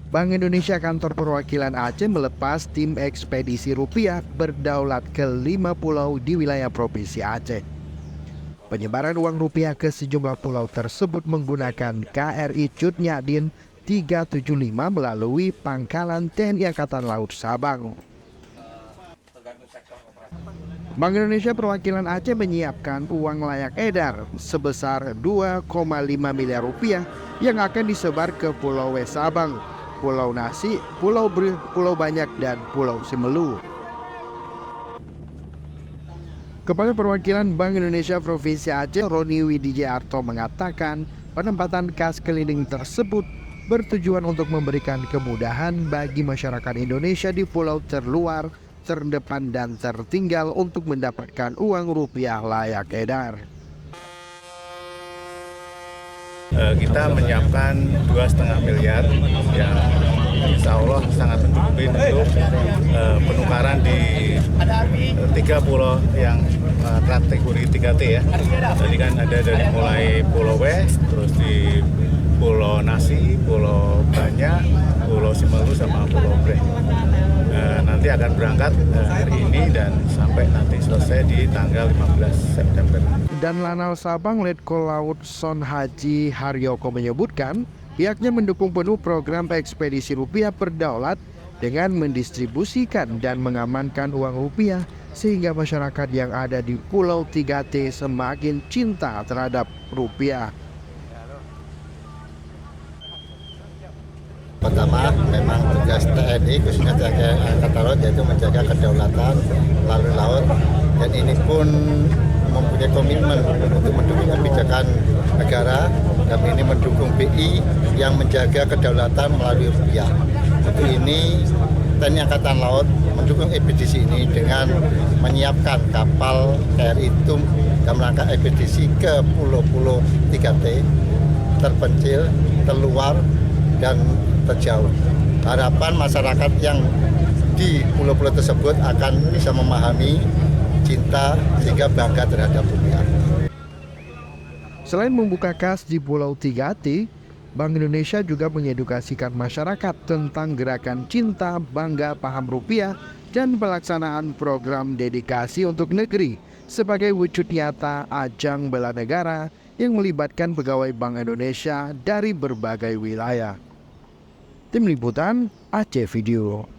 Bank Indonesia Kantor Perwakilan Aceh melepas tim ekspedisi rupiah berdaulat ke 5 pulau di wilayah Provinsi Aceh. Penyebaran uang rupiah ke sejumlah pulau tersebut menggunakan KRI Cut Nyadin 375 melalui Pangkalan TNI Angkatan Laut Sabang. Bank Indonesia Perwakilan Aceh menyiapkan uang layak edar sebesar 2,5 miliar rupiah yang akan disebar ke Pulau Sabang, Pulau Nasi, Pulau Banyak, dan Pulau Simelu. Kepala Perwakilan Bank Indonesia Provinsi Aceh, Roni Widijarto, mengatakan penempatan kas keliling tersebut bertujuan untuk memberikan kemudahan bagi masyarakat Indonesia di pulau terluar, terdepan, dan tertinggal untuk mendapatkan uang rupiah layak edar. Kita menyiapkan 2,5 miliar yang insya Allah sangat mencukupi untuk penukaran di 3 pulau yang kategori 3T ya. Tadi kan ada dari mulai Pulau West, terus di Pulau Nasi, Pulau Banyak, Pulau Simelu, sama Pulau Breh. Nanti akan berangkat hari ini dan sampai nanti selesai di tanggal 15 September. Dan Lanal Sabang Letkol Laut Son Haji Haryoko menyebutkan pihaknya mendukung penuh program ekspedisi rupiah berdaulat dengan mendistribusikan dan mengamankan uang rupiah sehingga masyarakat yang ada di Pulau 3T semakin cinta terhadap rupiah. Pertama, memang tugas TNI khususnya TNI Angkatan Laut yaitu menjaga kedaulatan melalui laut, dan ini pun mempunyai komitmen untuk mendukung kebijakan negara, dan ini mendukung BI yang menjaga kedaulatan melalui rupiah. Untuk ini TNI Angkatan Laut mendukung ekspedisi ini dengan menyiapkan kapal KRI TUM dalam rangka ekspedisi ke pulau-pulau 3T terpencil, terluar, dan terjauh. Harapan masyarakat yang di pulau-pulau tersebut akan bisa memahami, cinta, sehingga bangga terhadap rupiah. Selain membuka kas di Pulau 3T, Bank Indonesia juga mengedukasikan masyarakat tentang gerakan cinta, bangga, paham rupiah, dan pelaksanaan program dedikasi untuk negeri sebagai wujud nyata ajang bela negara yang melibatkan pegawai Bank Indonesia dari berbagai wilayah. Tim Liputan Aceh Video.